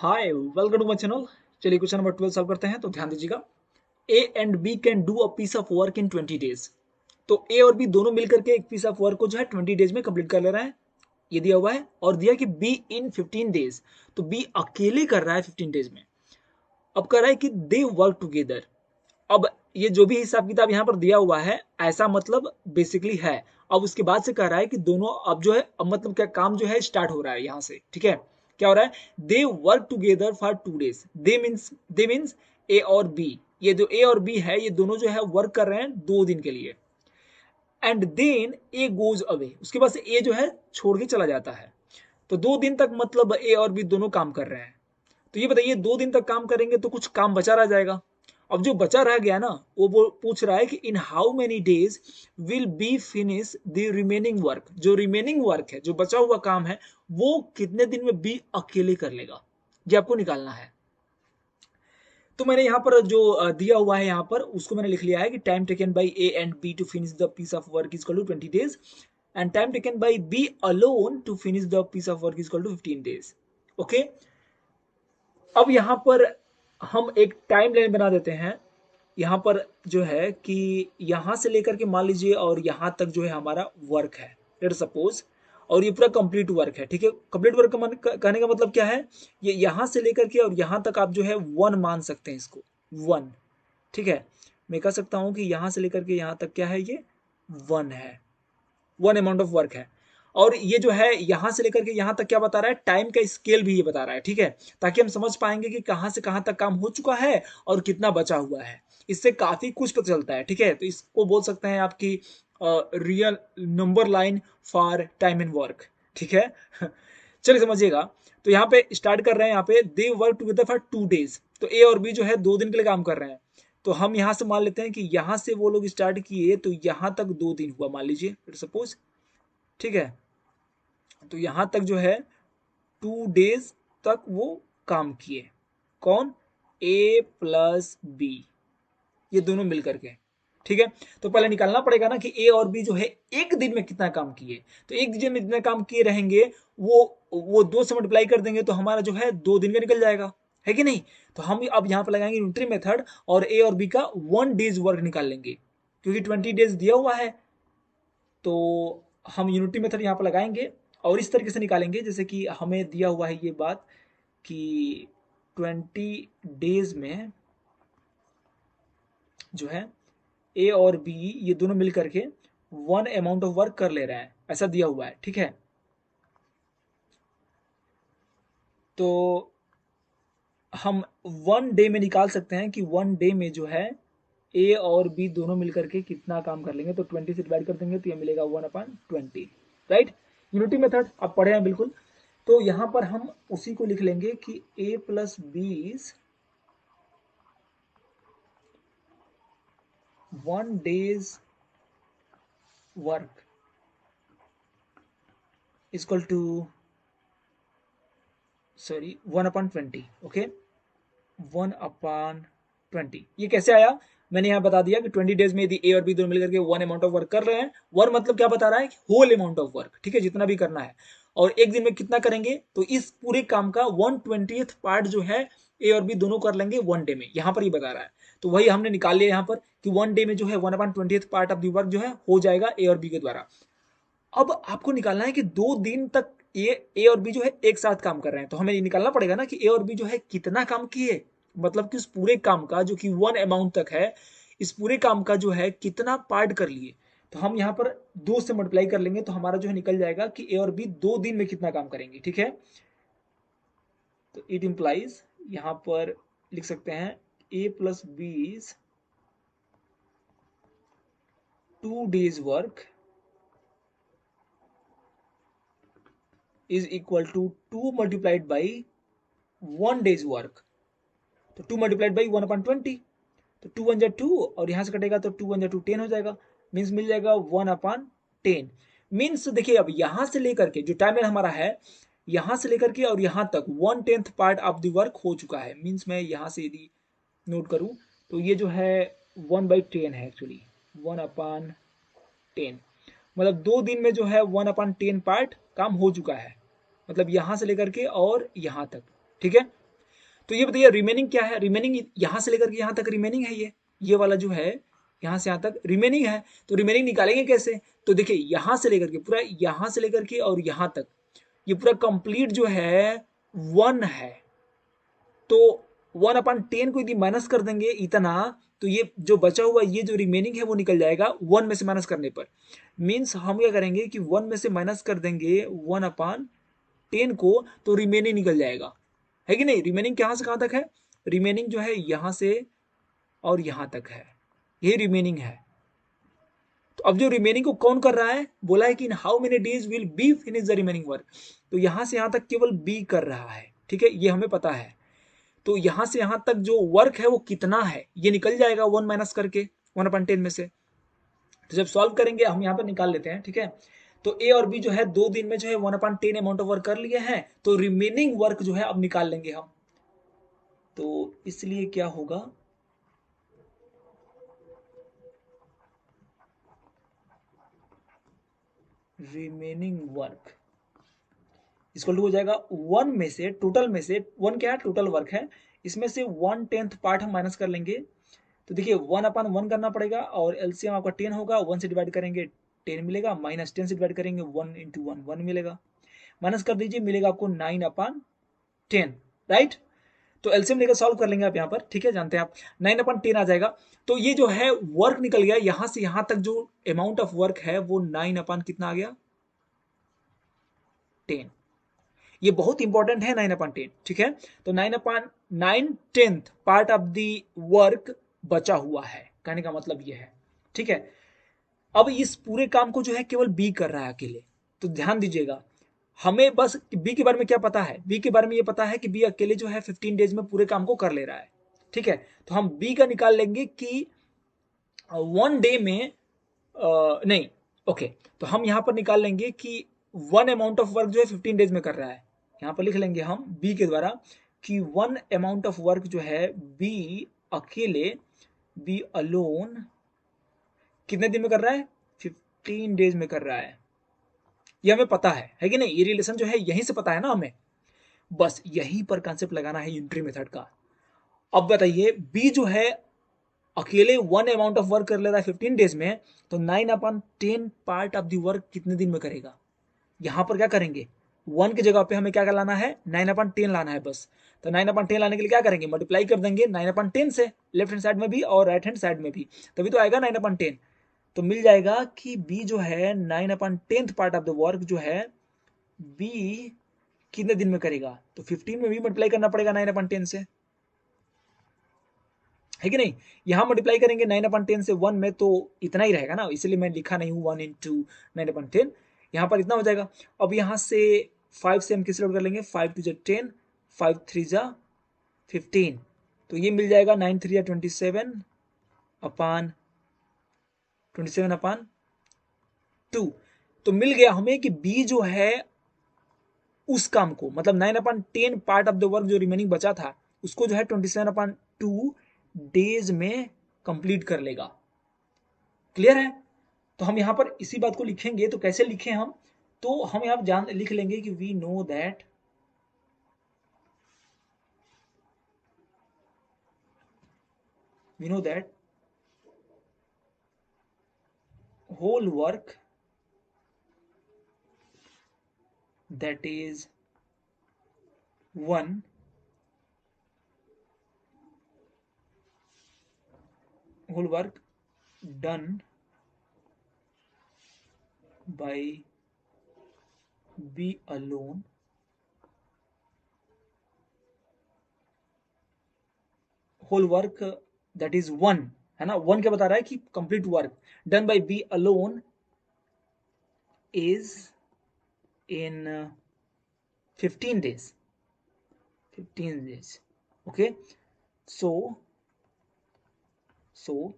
Hi welcome to my channel. चलिए question number 12 solve करते हैं। तो ध्यान दीजिएगा, A and B can do a piece of work in 20 days. तो ए और बी दोनों मिलकर के एक पीस ऑफ वर्क को जो है 20 डेज में कंप्लीट कर ले रहा है, ये दिया हुआ है। और दिया कि बी इन 15 डेज, तो बी अकेले कर रहा है 15 डेज में। अब कर रहा है कि दे वर्क टुगेदर। अब ये जो भी हिसाब किताब यहाँ पर दिया हुआ है, ऐसा मतलब बेसिकली है। अब उसके बाद से कह रहा है कि दोनों अब जो है, अब मतलब क्या काम जो है स्टार्ट हो रहा है यहाँ से। ठीक है, क्या हो रहा है? They work together for 2 days. They means A और बी। ये जो ए और बी है, ये दोनों जो है वर्क कर रहे हैं 2 दिन के लिए। And then A goes away, उसके बाद से ए जो है छोड़ के चला जाता है। तो 2 दिन तक मतलब ए और बी दोनों काम कर रहे हैं। तो ये बताइए, 2 दिन तक काम करेंगे तो कुछ काम बचा रह जाएगा। अब जो बचा रह गया ना, वो पूछ रहा है कि in how many days will be finish the remaining work. जो रिमेनिंग वर्क है, जो बचा हुआ काम है, वो कितने दिन में बी अकेले कर लेगा, ये आपको निकालना है। तो मैंने यहाँ पर जो दिया हुआ है यहाँ पर, उसको मैंने लिख लिया है कि time taken by A and B to finish the piece of work is equal to 20 days and time taken by B alone to finish the piece of work is equal to 15 days. Okay, अब यहाँ पर हम एक time line बना देते हैं। यहाँ पर जो है कि यहाँ से लेकर के मान लीजिए और यहाँ तक जो है हमारा वर्क है, लेट सपोज। और ये पूरा कंप्लीट वर्क है। ठीक है, कंप्लीट वर्क कहने का मतलब क्या है? ये यहाँ से लेकर के और यहाँ तक आप जो है 1 मान सकते हैं इसको, 1। ठीक है, मैं कह सकता हूँ कि यहाँ से लेकर के यहाँ तक क्या है, ये 1 है, 1 अमाउंट ऑफ वर्क है। और ये जो है यहां से लेकर के यहां तक क्या बता रहा है, टाइम का स्केल भी ये बता रहा है। ठीक है, ताकि हम समझ पाएंगे कि कहां से कहां तक काम हो चुका है और कितना बचा हुआ है। इससे काफी कुछ पता चलता है। ठीक है, तो इसको बोल सकते हैं आपकी real number line for time and work. ठीक है चलिए समझिएगा। तो यहाँ पे स्टार्ट कर रहे हैं, यहाँ पे दे वर्क टुगेदर फॉर 2 डेज। तो ए और बी जो है 2 दिन के लिए काम कर रहे हैं। तो हम यहाँ से मान लेते हैं कि यहाँ से वो लोग स्टार्ट किए तो यहाँ तक 2 दिन हुआ, मान लीजिए सपोज। ठीक है, तो यहां तक जो है 2 डेज तक वो काम किए। कौन? ए प्लस बी, ये दोनों मिलकर के। ठीक है, तो पहले निकालना पड़ेगा ना कि ए और बी जो है एक दिन में कितना काम किए। तो एक दिन में जितना काम किए रहेंगे, वो 2 से मल्टीप्लाई कर देंगे तो हमारा जो है 2 दिन का निकल जाएगा, है कि नहीं? तो हम अब यहाँ पर लगाएंगे यूनिटरी मेथड और ए और बी का 1 डेज वर्क निकाल लेंगे, क्योंकि 20 डेज दिया हुआ है। तो हम यूनिटी मेथड यहाँ पर लगाएंगे और इस तरीके से निकालेंगे जैसे कि हमें दिया हुआ है ये बात कि 20 डेज में जो है ए और बी ये दोनों मिल करके 1 अमाउंट ऑफ वर्क कर ले रहे हैं, ऐसा दिया हुआ है। ठीक है, तो हम 1 डे में निकाल सकते हैं कि 1 डे में जो है ए और बी दोनों मिलकर के कितना काम कर लेंगे। तो 20 से डिवाइड कर देंगे तो ये मिलेगा 1/20। राइट, यूनिटी मेथड आप पढ़े हैं बिल्कुल। तो यहां पर हम उसी को लिख लेंगे कि a plus 20 1 days work equal to, sorry, 1/20। Okay, 1/20। ये कैसे आया? मैंने यहाँ बता दिया कि 20 डेज में यदि ए और बी दोनों मिलकर के 1 अमाउंट ऑफ वर्क कर रहे हैं, 1 मतलब क्या बता रहा है? Whole amount of work. ठीक है, जितना भी करना है। और एक दिन में कितना करेंगे, तो इस पूरे काम का 1/20 पार्ट जो है ए और बी दोनों कर लेंगे 1 डे में, यहाँ पर ये बता रहा है। तो वही हमने निकाल लिया यहाँ पर कि 1 डे में जो है 1/20 पार्ट ऑफ दी वर्क जो है हो जाएगा ए और बी के द्वारा। अब आपको निकालना है कि 2 दिन तक ए और बी जो है एक साथ काम कर रहे हैं। तो हमें ये निकालना पड़ेगा ना कि ए और बी जो है कितना काम किए, मतलब कि उस पूरे काम का जो कि 1 अमाउंट तक है, इस पूरे काम का जो है कितना पार्ट कर लिए। तो हम यहाँ पर 2 से मल्टीप्लाई कर लेंगे तो हमारा जो है निकल जाएगा कि ए और बी 2 दिन में कितना काम करेंगे। ठीक है, तो इट इंप्लाइज, यहाँ पर लिख सकते हैं A plus 20 2 days work is equal to 2 multiplied by 1 days work. तो 2 मल्टीप्लाइड बाई 1/20, तो 2 1 जा 2 और यहाँ से कटेगा तो 2 1 जा 2 10 हो जाएगा। मीन्स मिल जाएगा 1/10। मीन्स देखिए, अब यहाँ से लेकर के जो टाइम हमारा है, यहाँ से लेकर के और यहाँ तक 1/10 पार्ट ऑफ द वर्क हो चुका है। मीन्स मैं यहाँ से यदि नोट करूँ तो ये जो है 1/10 है एक्चुअली, 1/10। मतलब 2 दिन में जो है 1/10 पार्ट काम हो चुका है, मतलब यहाँ से लेकर के और यहाँ तक। ठीक है, तो ये बताइए रिमेनिंग क्या है, रिमेनिंग यहां से लेकर के यहां तक रिमेनिंग है, ये वाला जो है यहां से यहां तक रिमेनिंग है। तो रिमेनिंग निकालेंगे कैसे, तो देखिए यहां से लेकर के पूरा, यहां से लेकर के और यहां तक ये पूरा कंप्लीट जो है 1 है। तो 1/10 को यदि माइनस कर देंगे इतना, तो ये जो बचा हुआ ये जो रिमेनिंग है वो निकल जाएगा 1 में से माइनस करने पर। मीन्स हम क्या करेंगे कि 1 में से माइनस कर देंगे 1/10 को, तो रिमेनिंग निकल जाएगा, है कि नहीं। रिमेनिंग कहां से कहां तक है, रिमेनिंग जो है यहां से और यहां तक है, यही रिमेनिंग है। तो अब जो रिमेनिंग को कौन कर रहा है, बोला है कि in how many days will be finish the remaining work, तो यहां से यहां तक केवल बी कर रहा है, ठीक है, ये हमें पता है। तो यहां से यहां तक जो वर्क है वो कितना है, ये निकल जाएगा 1 माइनस करके 1/10 में से। तो जब सॉल्व करेंगे हम यहाँ पर निकाल लेते हैं, ठीक है। तो ए और बी जो है 2 दिन में जो है 1/10 अमाउंट ऑफ वर्क कर लिए हैं, तो रिमेनिंग वर्क जो है अब निकाल लेंगे हम। तो इसलिए क्या होगा, रिमेनिंग वर्क इक्वल टू हो जाएगा 1 में से, टोटल में से 1 क्या है, टोटल वर्क है, इसमें से 1/10 पार्ट हम माइनस कर लेंगे। तो देखिए 1/1 करना पड़ेगा और एलसीएम आपका 10 होगा, 1 से डिवाइड करेंगे 10 मिलेगा, माइनस 10 से डिवाइड करेंगे 1 इंटू 1 1 मिलेगा, माइनस कर दीजिए, मिलेगा आपको 9/10, राइट। तो एलसीएम लेकर सॉल्व कर लेंगे आप यहाँ पर, ठीक है, जानते हैं आप 9/10 आ जाएगा। तो ये जो है वर्क निकल गया, यहां से यहां तक जो अमाउंट ऑफ वर्क है वो 9 कितना आ गया, 10। ये बहुत इंपॉर्टेंट है 9/10, ठीक है। तो 9/9 पार्ट ऑफ द वर्क बचा हुआ है, कहने का मतलब ये है, ठीक है। अब इस पूरे काम को जो है केवल बी कर रहा है अकेले, तो ध्यान दीजिएगा, हमें बस बी के बारे में क्या पता है, बी के बारे में ये पता है कि बी अकेले जो है 15 डेज में पूरे काम को कर ले रहा है, ठीक है। तो हम बी का निकाल लेंगे कि 1 डे में नहीं, ओके, तो हम यहां पर निकाल लेंगे कि 1 अमाउंट ऑफ वर्क जो है 15 डेज में कर रहा है। यहां पर लिख लेंगे हम बी के द्वारा कि 1 अमाउंट ऑफ वर्क जो है बी अकेले, बी अलोन कितने दिन में कर रहा है, 15 डेज में कर रहा है। ये हमें पता है कि नहीं, ये रिलेशन जो है यहीं से पता है ना हमें, बस यहीं पर कंसेप्ट लगाना है यूनिटरी मेथड का। अब बताइए बी जो है अकेले 1 अमाउंट ऑफ वर्क कर ले रहा है 15 डेज में, तो 9/10 पार्ट ऑफ द वर्क कितने दिन में करेगा। यहां पर क्या करेंगे, 1 की जगह पे हमें क्या लाना है, 9/10 लाना है बस। तो 9/10 लाने के लिए क्या करेंगे, मल्टीप्लाई कर देंगे 9/10 से, लेफ्ट हैंड साइड में भी और राइट हैंड साइड में भी, तभी तो आएगा 9/10। तो मिल जाएगा कि बी जो है 9/10 पार्ट ऑफ द वर्क जो है बी कितने दिन में करेगा, तो 15 में भी मल्टीप्लाई करना पड़ेगा 9/10 से, है कि नहीं। यहां मल्टीप्लाई करेंगे 9/10 से 1 में, तो इतना ही रहेगा ना, इसलिए मैं लिखा नहीं हूं 1 इंटू 9/10, यहां पर इतना हो जाएगा। अब यहां से 5 से हम किस लोड कर लेंगे, 5 2 10, 5 3 15, तो ये मिल जाएगा 9 3 27 अपान 2। तो मिल गया हमें कि बी जो है उस काम को, मतलब 9/10 पार्ट ऑफ द वर्क जो रिमेनिंग बचा था उसको जो है 27/2 डेज में कंप्लीट कर लेगा। क्लियर है। तो हम यहां पर इसी बात को लिखेंगे, तो कैसे लिखें हम, तो हम यहां जान लिख लेंगे कि we know that whole work that is one whole work done by B alone whole work that is one, है ना, वन क्या बता रहा है कि complete work done by B alone is in 15 days, 15 days, okay. So so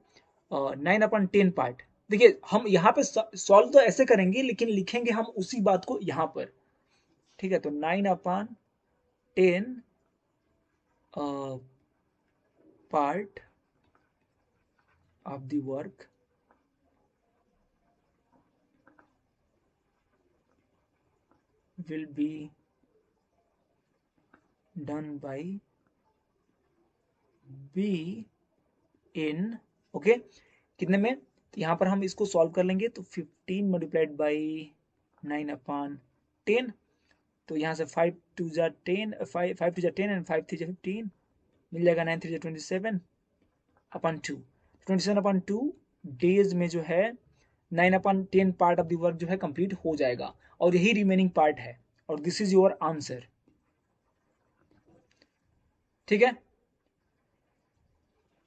9/10 part, देखिए हम यहाँ पे सॉल्व तो ऐसे करेंगे लेकिन लिखेंगे हम उसी बात को यहाँ पर, ठीक है। तो 9/10 part of the work will be done by be in, okay, कितने में, तो यहाँ पर हम इसको सॉल्व कर लेंगे तो 15 मल्टीप्लाइड बाई 9/10, तो यहाँ से 5 2 जा 10, 5 2 जा 10 एंड 5 3 जा 15, मिल जाएगा 9 3 जा 27/2, 27/2 डेज में जो है 9/10 पार्ट ऑफ द वर्क जो है कंप्लीट हो जाएगा, और यही रिमेनिंग पार्ट है, और दिस इज योर आंसर। ठीक है,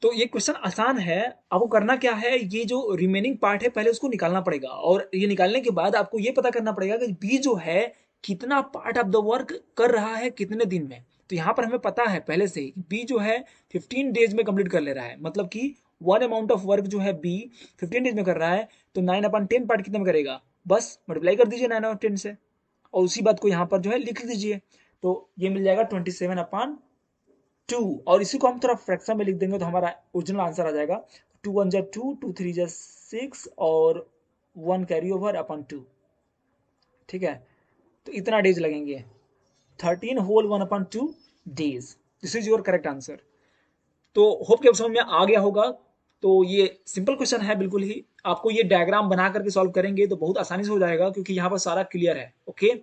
तो ये क्वेश्चन आसान है। आपको करना क्या है, ये जो रिमेनिंग पार्ट है पहले उसको निकालना पड़ेगा, और ये निकालने के बाद आपको ये पता करना पड़ेगा कि बी जो है कितना पार्ट ऑफ द वर्क कर रहा है कितने दिन में। तो यहाँ पर हमें पता है पहले से ही बी जो है 15 डेज में कंप्लीट कर ले रहा है, मतलब कि वन अमाउंट ऑफ वर्क जो है बी 15 डेज में कर रहा है, तो 9/10 पार्ट कितने में करेगा, बस मल्टीप्लाई कर दीजिए 9/10 से, और उसी बात को यहाँ पर जो है लिख दीजिए, तो ये मिल जाएगा 27/2, और इसी को हम थोड़ा फ्रैक्शन में लिख देंगे तो हमारा ओरिजिनल आंसर आ जाएगा 2 1 जा 2, 2 3 जा 6 और 1 कैरी ओवर अपन 2। ठीक है, तो इतना डेज लगेंगे, 13 whole 1/2 days. This is your correct answer. तो होप कि अब समझ में आ गया होगा। तो ये सिंपल क्वेश्चन है बिल्कुल ही, आपको ये डायग्राम बना करके सॉल्व करेंगे तो बहुत आसानी से हो जाएगा, क्योंकि यहाँ पर सारा क्लियर है। ओके,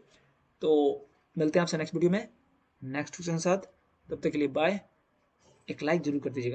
तो मिलते हैं आपसे नेक्स्ट वीडियो में नेक्स्ट क्वेश्चन के साथ, तब तक के लिए बाय। एक लाइक जरूर कर दीजिएगा।